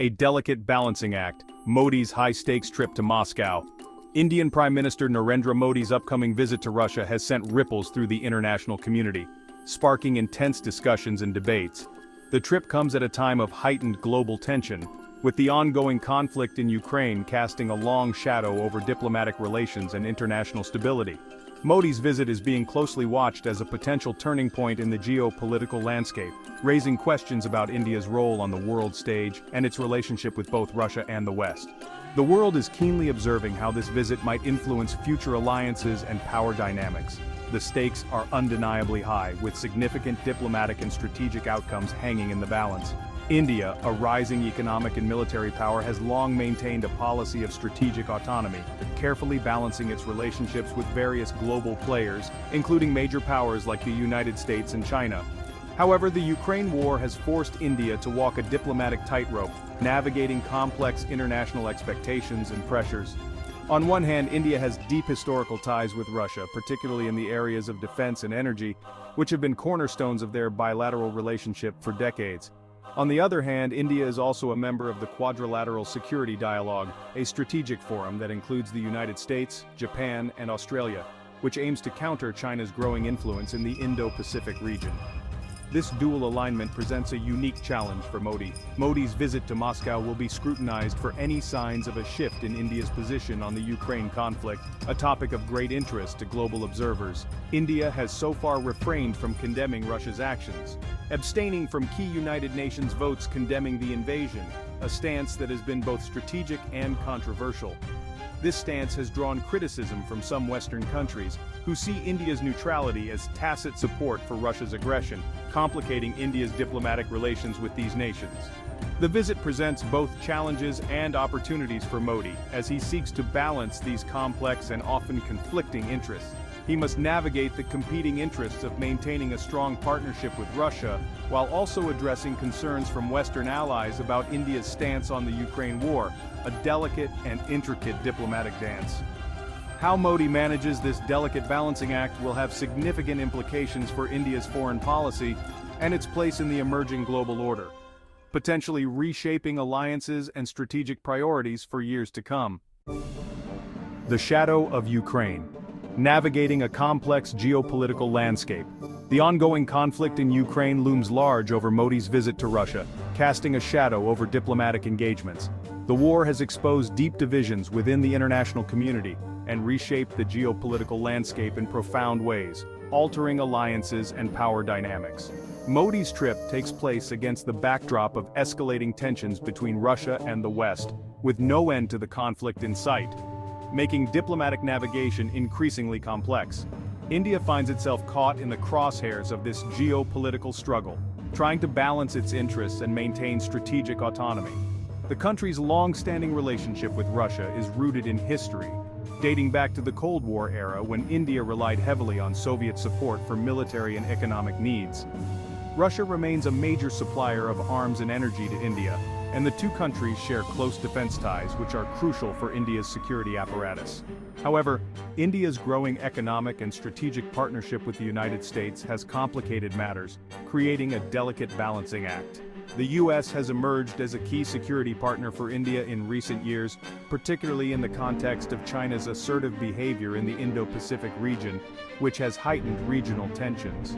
A delicate balancing act, Modi's high-stakes trip to Moscow. Indian Prime Minister Narendra Modi's upcoming visit to Russia has sent ripples through the international community, sparking intense discussions and debates. The trip comes at a time of heightened global tension, with the ongoing conflict in Ukraine casting a long shadow over diplomatic relations and international stability. Modi's visit is being closely watched as a potential turning point in the geopolitical landscape, raising questions about India's role on the world stage and its relationship with both Russia and the West. The world is keenly observing how this visit might influence future alliances and power dynamics. The stakes are undeniably high, with significant diplomatic and strategic outcomes hanging in the balance. India, a rising economic and military power, has long maintained a policy of strategic autonomy, carefully balancing its relationships with various global players, including major powers like the United States and China. However, the Ukraine war has forced India to walk a diplomatic tightrope, navigating complex international expectations and pressures. On one hand, India has deep historical ties with Russia, particularly in the areas of defense and energy, which have been cornerstones of their bilateral relationship for decades. On the other hand, India is also a member of the Quadrilateral Security Dialogue, a strategic forum that includes the United States, Japan, and Australia, which aims to counter China's growing influence in the Indo-Pacific region. This dual alignment presents a unique challenge for Modi. Modi's visit to Moscow will be scrutinized for any signs of a shift in India's position on the Ukraine conflict, a topic of great interest to global observers. India has so far refrained from condemning Russia's actions, abstaining from key United Nations votes condemning the invasion, a stance that has been both strategic and controversial. This stance has drawn criticism from some Western countries, who see India's neutrality as tacit support for Russia's aggression, complicating India's diplomatic relations with these nations. The visit presents both challenges and opportunities for Modi, as he seeks to balance these complex and often conflicting interests. He must navigate the competing interests of maintaining a strong partnership with Russia, while also addressing concerns from Western allies about India's stance on the Ukraine war, a delicate and intricate diplomatic dance. How Modi manages this delicate balancing act will have significant implications for India's foreign policy and its place in the emerging global order, potentially reshaping alliances and strategic priorities for years to come. The shadow of Ukraine. Navigating a complex geopolitical landscape. The ongoing conflict in Ukraine looms large over Modi's visit to Russia, casting a shadow over diplomatic engagements. The war has exposed deep divisions within the international community and reshaped the geopolitical landscape in profound ways, altering alliances and power dynamics. Modi's trip takes place against the backdrop of escalating tensions between Russia and the West, with no end to the conflict in sight, making diplomatic navigation increasingly complex. India finds itself caught in the crosshairs of this geopolitical struggle, trying to balance its interests and maintain strategic autonomy. The country's long-standing relationship with Russia is rooted in history, dating back to the Cold War era when India relied heavily on Soviet support for military and economic needs. Russia remains a major supplier of arms and energy to India, and the two countries share close defense ties which are crucial for India's security apparatus. However, India's growing economic and strategic partnership with the United States has complicated matters, creating a delicate balancing act. The U.S. has emerged as a key security partner for India in recent years, particularly in the context of China's assertive behavior in the Indo-Pacific region, which has heightened regional tensions.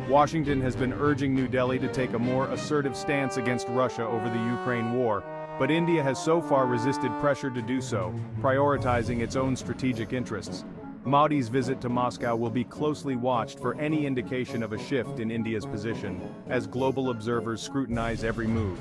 Washington has been urging New Delhi to take a more assertive stance against Russia over the Ukraine war, but India has so far resisted pressure to do so, prioritizing its own strategic interests. Modi's visit to Moscow will be closely watched for any indication of a shift in India's position, as global observers scrutinize every move.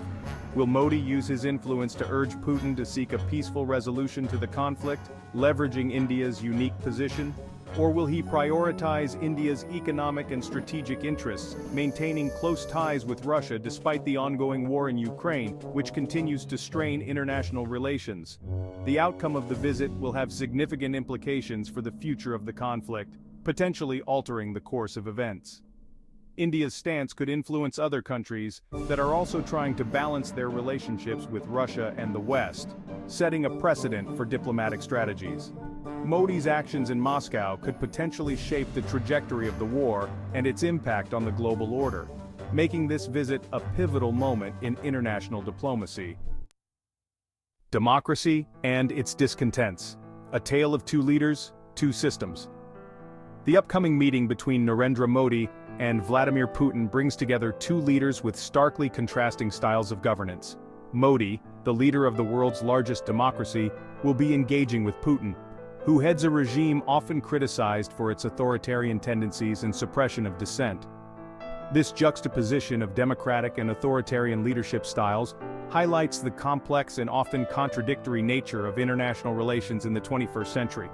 Will Modi use his influence to urge Putin to seek a peaceful resolution to the conflict, leveraging India's unique position? Or will he prioritize India's economic and strategic interests, maintaining close ties with Russia despite the ongoing war in Ukraine, which continues to strain international relations? The outcome of the visit will have significant implications for the future of the conflict, potentially altering the course of events. India's stance could influence other countries that are also trying to balance their relationships with Russia and the West, setting a precedent for diplomatic strategies. Modi's actions in Moscow could potentially shape the trajectory of the war and its impact on the global order, making this visit a pivotal moment in international diplomacy. Democracy and its discontents. A tale of two leaders, two systems. The upcoming meeting between Narendra Modi and Vladimir Putin brings together two leaders with starkly contrasting styles of governance. Modi, the leader of the world's largest democracy, will be engaging with Putin, who heads a regime often criticized for its authoritarian tendencies and suppression of dissent. This juxtaposition of democratic and authoritarian leadership styles highlights the complex and often contradictory nature of international relations in the 21st century.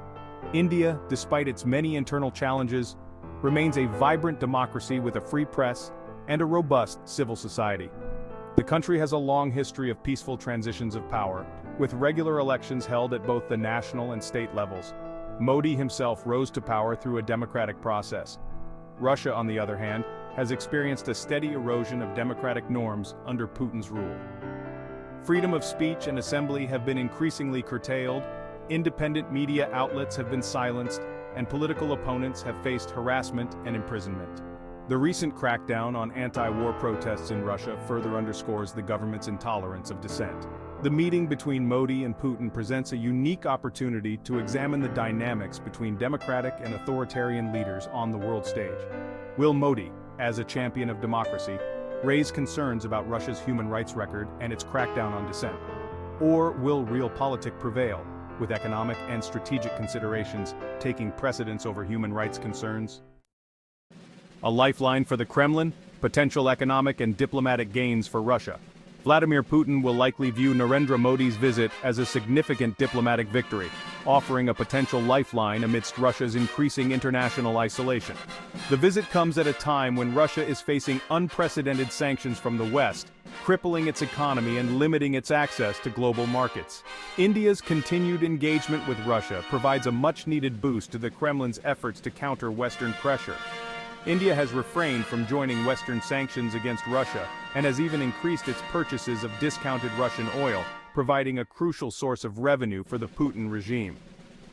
India, despite its many internal challenges, remains a vibrant democracy with a free press and a robust civil society. The country has a long history of peaceful transitions of power, with regular elections held at both the national and state levels. Modi himself rose to power through a democratic process. Russia, on the other hand, has experienced a steady erosion of democratic norms under Putin's rule. Freedom of speech and assembly have been increasingly curtailed, independent media outlets have been silenced, and political opponents have faced harassment and imprisonment. The recent crackdown on anti-war protests in Russia further underscores the government's intolerance of dissent. The meeting between Modi and Putin presents a unique opportunity to examine the dynamics between democratic and authoritarian leaders on the world stage. Will Modi, as a champion of democracy, raise concerns about Russia's human rights record and its crackdown on dissent? Or will realpolitik prevail, with economic and strategic considerations taking precedence over human rights concerns? A lifeline for the Kremlin, potential economic and diplomatic gains for Russia. Vladimir Putin will likely view Narendra Modi's visit as a significant diplomatic victory, offering a potential lifeline amidst Russia's increasing international isolation. The visit comes at a time when Russia is facing unprecedented sanctions from the West, crippling its economy and limiting its access to global markets. India's continued engagement with Russia provides a much-needed boost to the Kremlin's efforts to counter Western pressure. India has refrained from joining Western sanctions against Russia and has even increased its purchases of discounted Russian oil, providing a crucial source of revenue for the Putin regime.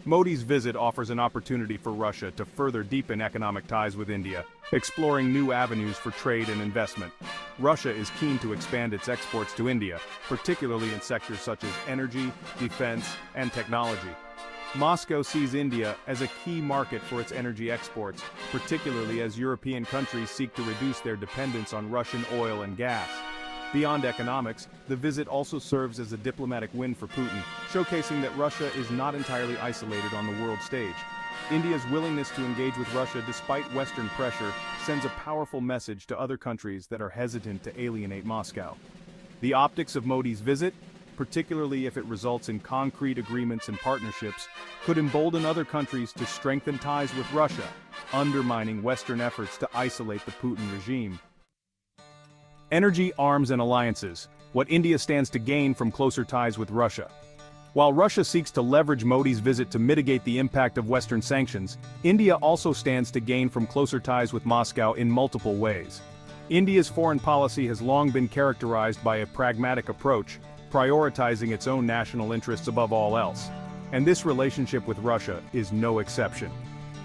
Modi's visit offers an opportunity for Russia to further deepen economic ties with India, exploring new avenues for trade and investment. Russia is keen to expand its exports to India, particularly in sectors such as energy, defense, and technology. Moscow sees India as a key market for its energy exports, particularly as European countries seek to reduce their dependence on Russian oil and gas. Beyond economics, the visit also serves as a diplomatic win for Putin, showcasing that Russia is not entirely isolated on the world stage. India's willingness to engage with Russia despite Western pressure sends a powerful message to other countries that are hesitant to alienate Moscow. The optics of Modi's visit, particularly if it results in concrete agreements and partnerships, could embolden other countries to strengthen ties with Russia, undermining Western efforts to isolate the Putin regime. Energy, arms, and alliances: what India stands to gain from closer ties with Russia. While Russia seeks to leverage Modi's visit to mitigate the impact of Western sanctions, India also stands to gain from closer ties with Moscow in multiple ways. India's foreign policy has long been characterized by a pragmatic approach, prioritizing its own national interests above all else. And this relationship with Russia is no exception.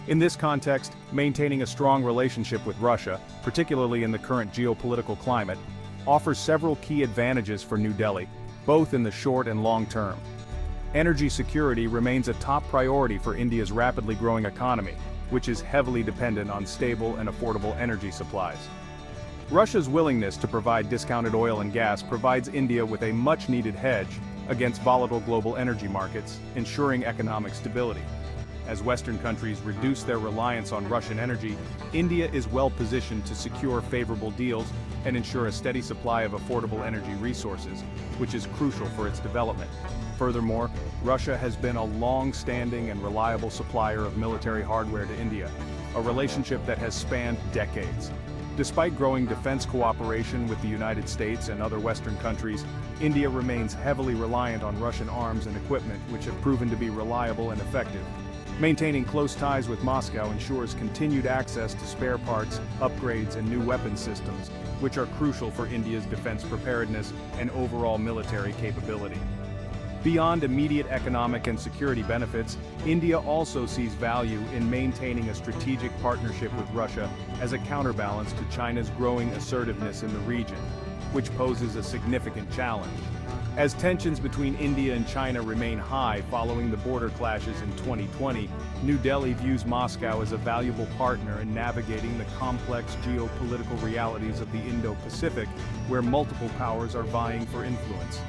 In this context, maintaining a strong relationship with Russia, particularly in the current geopolitical climate, offers several key advantages for New Delhi, both in the short and long term. Energy security remains a top priority for India's rapidly growing economy, which is heavily dependent on stable and affordable energy supplies. Russia's willingness to provide discounted oil and gas provides India with a much-needed hedge against volatile global energy markets, ensuring economic stability. As Western countries reduce their reliance on Russian energy, India is well positioned to secure favorable deals and ensure a steady supply of affordable energy resources, which is crucial for its development. Furthermore, Russia has been a long-standing and reliable supplier of military hardware to India, a relationship that has spanned decades. Despite growing defense cooperation with the United States and other Western countries, India remains heavily reliant on Russian arms and equipment, which have proven to be reliable and effective. Maintaining close ties with Moscow ensures continued access to spare parts, upgrades, and new weapons systems, which are crucial for India's defense preparedness and overall military capability. Beyond immediate economic and security benefits, India also sees value in maintaining a strategic partnership with Russia as a counterbalance to China's growing assertiveness in the region, which poses a significant challenge. As tensions between India and China remain high following the border clashes in 2020, New Delhi views Moscow as a valuable partner in navigating the complex geopolitical realities of the Indo-Pacific, where multiple powers are vying for influence.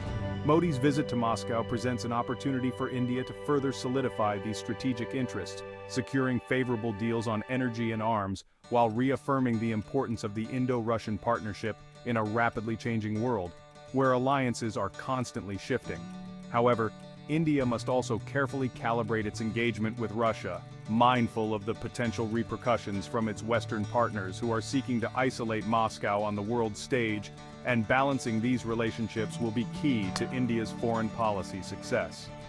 Modi's visit to Moscow presents an opportunity for India to further solidify these strategic interests, securing favorable deals on energy and arms, while reaffirming the importance of the Indo-Russian partnership in a rapidly changing world, where alliances are constantly shifting. However, India must also carefully calibrate its engagement with Russia, mindful of the potential repercussions from its Western partners who are seeking to isolate Moscow on the world stage, and balancing these relationships will be key to India's foreign policy success.